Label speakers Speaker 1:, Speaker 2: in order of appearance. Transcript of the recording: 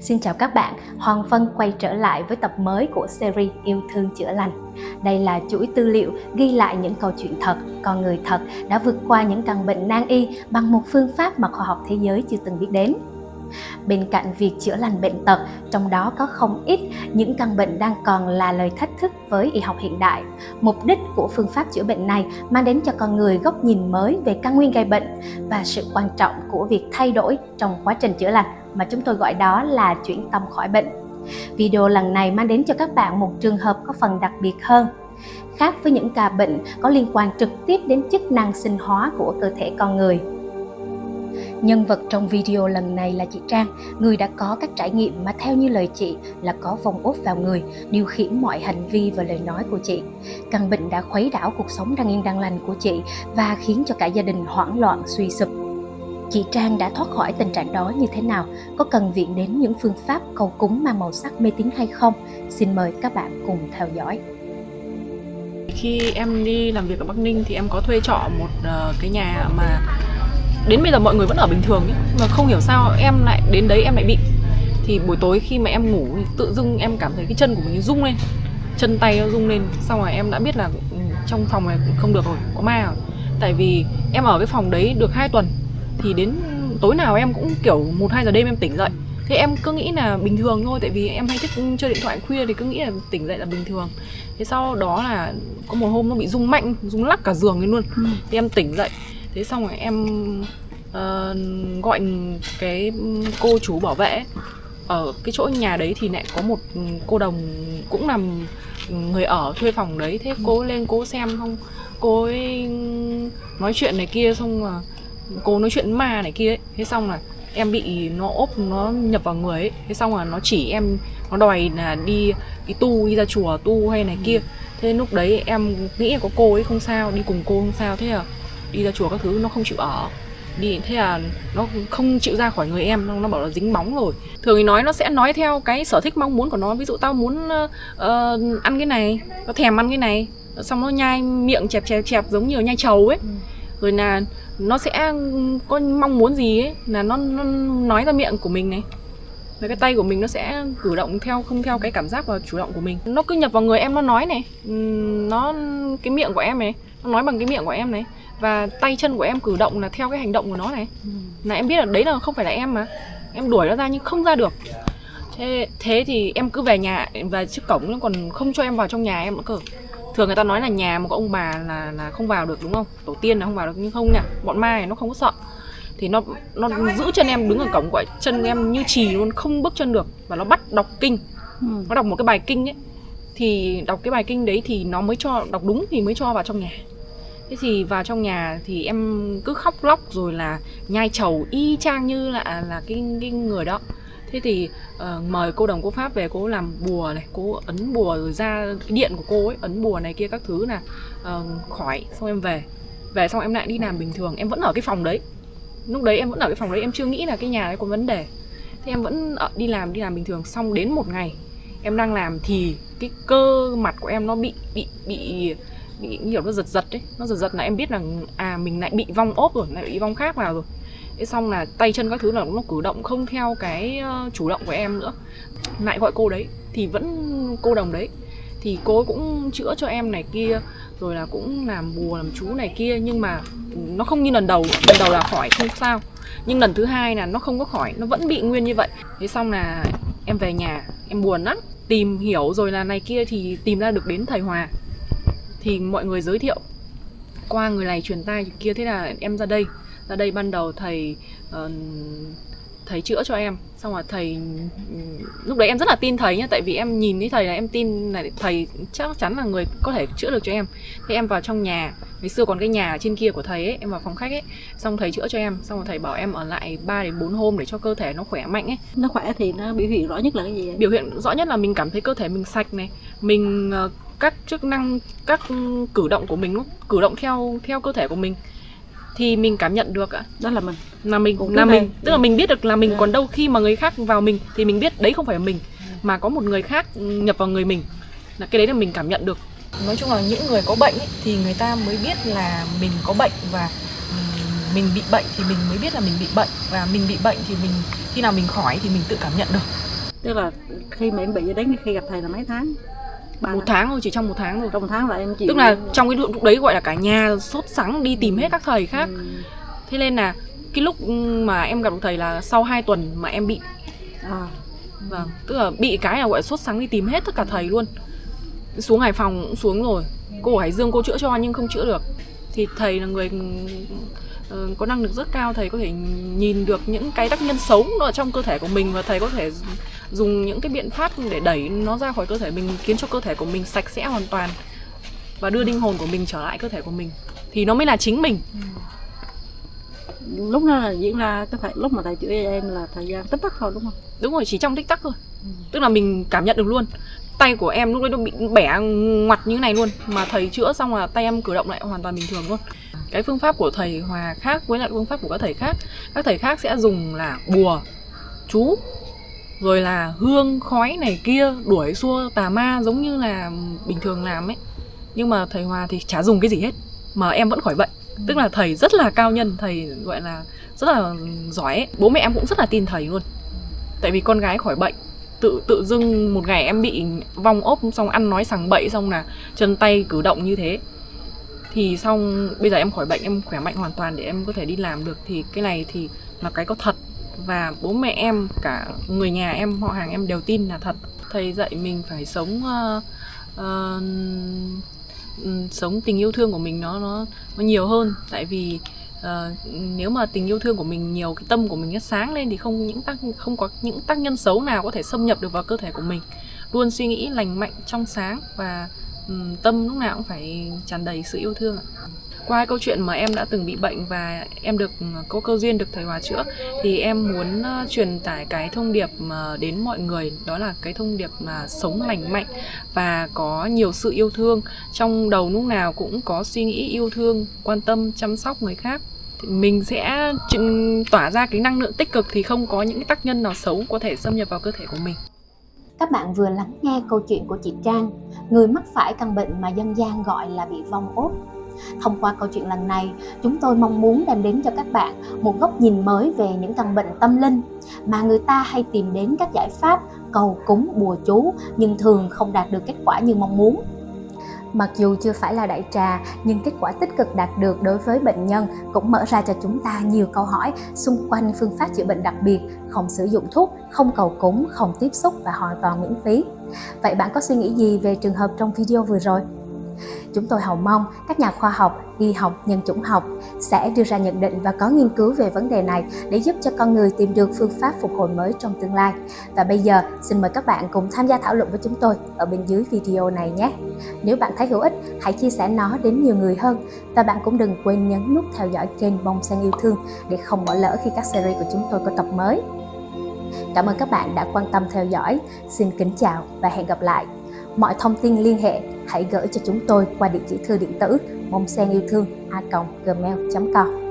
Speaker 1: Xin chào các bạn, Hoàng Vân quay trở lại với tập mới của series Yêu thương chữa lành. Đây là chuỗi tư liệu ghi lại những câu chuyện thật, con người thật đã vượt qua những căn bệnh nan y bằng một phương pháp mà khoa học thế giới chưa từng biết đến. Bên cạnh việc chữa lành bệnh tật, trong đó có không ít những căn bệnh đang còn là lời thách thức với y học hiện đại. Mục đích của phương pháp chữa bệnh này mang đến cho con người góc nhìn mới về căn nguyên gây bệnh và sự quan trọng của việc thay đổi trong quá trình chữa lành, mà chúng tôi gọi đó là chuyển tâm khỏi bệnh. Video lần này mang đến cho các bạn một trường hợp có phần đặc biệt hơn. Khác với những ca bệnh có liên quan trực tiếp đến chức năng sinh hóa của cơ thể con người. Nhân vật trong video lần này là chị Trang, người đã có các trải nghiệm mà theo như lời chị là có vong ốp vào người, điều khiển mọi hành vi và lời nói của chị. Căn bệnh đã khuấy đảo cuộc sống đang yên đang lành của chị và khiến cho cả gia đình hoảng loạn suy sụp. Chị Trang đã thoát khỏi tình trạng đó như thế nào? Có cần viện đến những phương pháp cầu cúng mang màu sắc mê tín hay không? Xin mời các bạn cùng theo dõi.
Speaker 2: Khi em đi làm việc ở Bắc Ninh thì em có thuê trọ một cái nhà mà đến bây giờ mọi người vẫn ở bình thường ấy. Mà không hiểu sao em lại đến đấy em lại bị. Thì buổi tối khi mà em ngủ tự dưng em cảm thấy cái chân của mình rung lên, chân tay nó rung lên. Xong rồi em đã biết là trong phòng này không được rồi, có ma rồi. Tại vì em ở cái phòng đấy được 2 tuần thì đến tối nào em cũng kiểu 1-2 giờ đêm em tỉnh dậy. Thế em cứ nghĩ là bình thường thôi, tại vì em hay thích chơi điện thoại khuya thì cứ nghĩ là tỉnh dậy là bình thường. Thế sau đó là có một hôm nó bị rung mạnh, rung lắc cả giường lên luôn. Thì em tỉnh dậy. Thế xong rồi em gọi cái cô chú bảo vệ. Ở cái chỗ nhà đấy thì lại có một cô đồng cũng là người ở thuê phòng đấy. Thế cô lên cô xem không, cô ấy nói chuyện này kia, xong là cô nói chuyện ma này kia ấy. Thế xong là em bị nó ốp, nó nhập vào người ấy. Thế xong là nó chỉ em, nó đòi là đi tu, đi ra chùa tu hay này kia. Thế lúc đấy em nghĩ là có cô ấy không sao, đi cùng cô không sao. Thế là đi ra chùa các thứ nó không chịu ở đi, thế là nó không chịu ra khỏi người em, nó bảo là dính bóng rồi. Thường thì nó sẽ nói theo cái sở thích mong muốn của nó. Ví dụ tao muốn ăn cái này, nó thèm ăn cái này, xong nó nhai miệng chẹp giống như nhai trầu ấy. Rồi là nó sẽ có mong muốn gì ấy là nó nói ra miệng của mình này. Rồi cái tay của mình nó sẽ cử động không theo cái cảm giác và chủ động của mình. Nó cứ nhập vào người em, nó nói này, nó cái miệng của em này, nó nói bằng cái miệng của em này. Và tay chân của em cử động là theo cái hành động của nó này. Là em biết là đấy là không phải là em mà. Em đuổi nó ra nhưng không ra được. Thế thì em cứ về nhà, và trước cổng nó còn không cho em vào trong nhà em nữa cơ. Thường người ta nói là nhà mà có ông bà là không vào được đúng không? Tổ tiên là không vào được, nhưng không nha. Bọn ma này nó không có sợ. Thì nó giữ chân em đứng ở cổng, gọi chân em như chì luôn, không bước chân được. Và nó bắt đọc kinh. Nó đọc một cái bài kinh ấy. Thì đọc cái bài kinh đấy thì nó mới cho, đọc đúng thì mới cho vào trong nhà. Thế thì vào trong nhà thì em cứ khóc lóc rồi là nhai trầu y chang như là cái người đó. Thế thì mời cô đồng cô Pháp về, cô làm bùa này, cô ấn bùa rồi ra cái điện của cô ấy, ấn bùa này kia các thứ là khỏi. Xong em về xong em lại đi làm bình thường. Em vẫn ở cái phòng đấy. Lúc đấy em vẫn ở cái phòng đấy, em chưa nghĩ là cái nhà đấy có vấn đề. Thế em vẫn đi làm bình thường. Xong đến một ngày em đang làm thì cái cơ mặt của em nó bị kiểu nó giật ấy. Nó giật là em biết là mình lại bị vong ốp rồi, lại bị vong khác vào rồi. Thế xong là tay chân các thứ là nó cử động không theo cái chủ động của em nữa. Lại gọi cô đấy thì vẫn cô đồng đấy. Thì cô ấy cũng chữa cho em này kia, rồi là cũng làm bùa làm chú này kia. Nhưng mà nó không như lần đầu. Lần đầu là khỏi không sao, nhưng lần thứ hai là nó không có khỏi, nó vẫn bị nguyên như vậy. Thế xong là em về nhà, em buồn lắm, tìm hiểu rồi là này kia thì tìm ra được đến thầy Hòa. Thì mọi người giới thiệu qua người này truyền tai kia. Thế là em ra đây ban đầu thầy chữa cho em. Xong rồi thầy, lúc đấy em rất là tin thầy nhá. Tại vì em nhìn thấy thầy là em tin là thầy chắc chắn là người có thể chữa được cho em. Thế em vào trong nhà, ngày xưa còn cái nhà ở trên kia của thầy ấy, em vào phòng khách ấy. Xong thầy chữa cho em, xong rồi thầy bảo em ở lại 3-4 hôm để cho cơ thể nó khỏe mạnh ấy.
Speaker 3: Nó khỏe thì nó biểu hiện rõ nhất là cái gì vậy?
Speaker 2: Biểu hiện rõ nhất là mình cảm thấy cơ thể mình sạch này, mình các chức năng, các cử động của mình cử động theo cơ thể của mình thì mình cảm nhận được ạ.
Speaker 3: Đó là mình.
Speaker 2: Tức là mình biết được là mình. Còn đâu khi mà người khác vào mình thì mình biết đấy không phải là mình, mà có một người khác nhập vào người mình. Là cái đấy là mình cảm nhận được. Nói chung là những người có bệnh ấy, thì người ta mới biết là mình có bệnh, và mình bị bệnh thì mình mới biết là mình bị bệnh, và mình bị bệnh thì mình khi nào mình khỏi thì mình tự cảm nhận được.
Speaker 3: Tức là khi mà em bị đến khi gặp thầy là mấy tháng?
Speaker 2: 1 tháng thôi, chỉ trong 1 tháng thôi.
Speaker 3: Trong 1 tháng là em chịu.
Speaker 2: Tức là trong cái lúc đấy gọi là cả nhà sốt sắng đi tìm hết các thầy khác. Thế nên là cái lúc mà em gặp được thầy là sau 2 tuần mà em bị. Vâng, tức là bị cái là gọi là sốt sắng đi tìm hết tất cả thầy luôn. Xuống Hải Phòng cũng xuống rồi, cô ở Hải Dương cô chữa cho nhưng không chữa được. Thì thầy là người có năng lực rất cao, thầy có thể nhìn được những cái tác nhân xấu ở trong cơ thể của mình, và thầy có thể dùng những cái biện pháp để đẩy nó ra khỏi cơ thể mình, khiến cho cơ thể của mình sạch sẽ hoàn toàn và đưa linh hồn của mình trở lại cơ thể của mình, thì nó mới là chính mình.
Speaker 3: Lúc đó là diễn ra cái lúc mà thầy chữa cho em là thời gian tích tắc thôi đúng không?
Speaker 2: Đúng rồi, chỉ trong tích tắc thôi. Tức là mình cảm nhận được luôn. Tay của em lúc đấy nó bị bẻ ngoặt như thế này luôn, mà thầy chữa xong là tay em cử động lại hoàn toàn bình thường luôn. Cái phương pháp của thầy Hòa khác với lại phương pháp của các thầy khác. Các thầy khác sẽ dùng là bùa, chú, rồi là hương, khói này kia, đuổi xua tà ma giống như là bình thường làm ấy. Nhưng mà thầy Hòa thì chả dùng cái gì hết, mà em vẫn khỏi bệnh. Tức là thầy rất là cao nhân, thầy gọi là rất là giỏi ấy. Bố mẹ em cũng rất là tin thầy luôn. Tại vì con gái khỏi bệnh, tự dưng một ngày em bị vong ốp, xong ăn nói sằng bậy, xong là chân tay cử động như thế. Thì xong bây giờ em khỏi bệnh, em khỏe mạnh hoàn toàn để em có thể đi làm được. Thì cái này thì là cái có thật. Và bố mẹ em, cả người nhà em, họ hàng em đều tin là thật. Thầy dạy mình phải sống sống tình yêu thương của mình nó nhiều hơn. Tại vì nếu mà tình yêu thương của mình nhiều, cái tâm của mình nó sáng lên thì không có những tác nhân xấu nào có thể xâm nhập được vào cơ thể của mình. Luôn suy nghĩ lành mạnh, trong sáng, và tâm lúc nào cũng phải tràn đầy sự yêu thương ạ. Qua câu chuyện mà em đã từng bị bệnh và em có cơ duyên được thầy Hòa chữa, thì em muốn truyền tải cái thông điệp đến mọi người, đó là cái thông điệp là sống lành mạnh và có nhiều sự yêu thương. Trong đầu lúc nào cũng có suy nghĩ yêu thương, quan tâm, chăm sóc người khác. Thì mình sẽ tỏa ra cái năng lượng tích cực, thì không có những cái tác nhân nào xấu có thể xâm nhập vào cơ thể của mình.
Speaker 1: Các bạn vừa lắng nghe câu chuyện của chị Trang, người mắc phải căn bệnh mà dân gian gọi là bị vong ốp. Thông qua câu chuyện lần này, chúng tôi mong muốn đem đến cho các bạn một góc nhìn mới về những căn bệnh tâm linh mà người ta hay tìm đến các giải pháp cầu cúng bùa chú nhưng thường không đạt được kết quả như mong muốn. Mặc dù chưa phải là đại trà, nhưng kết quả tích cực đạt được đối với bệnh nhân cũng mở ra cho chúng ta nhiều câu hỏi xung quanh phương pháp chữa bệnh đặc biệt, không sử dụng thuốc, không cầu cúng, không tiếp xúc và hoàn toàn miễn phí. Vậy bạn có suy nghĩ gì về trường hợp trong video vừa rồi? Chúng tôi hầu mong các nhà khoa học, y học, nhân chủng học sẽ đưa ra nhận định và có nghiên cứu về vấn đề này để giúp cho con người tìm được phương pháp phục hồi mới trong tương lai. Và bây giờ, xin mời các bạn cùng tham gia thảo luận với chúng tôi ở bên dưới video này nhé. Nếu bạn thấy hữu ích, hãy chia sẻ nó đến nhiều người hơn. Và bạn cũng đừng quên nhấn nút theo dõi kênh Bông Sen Yêu Thương để không bỏ lỡ khi các series của chúng tôi có tập mới. Cảm ơn các bạn đã quan tâm theo dõi. Xin kính chào và hẹn gặp lại. Mọi thông tin liên hệ hãy gửi cho chúng tôi qua địa chỉ thư điện tử bongseniyeuthương@gmail.com.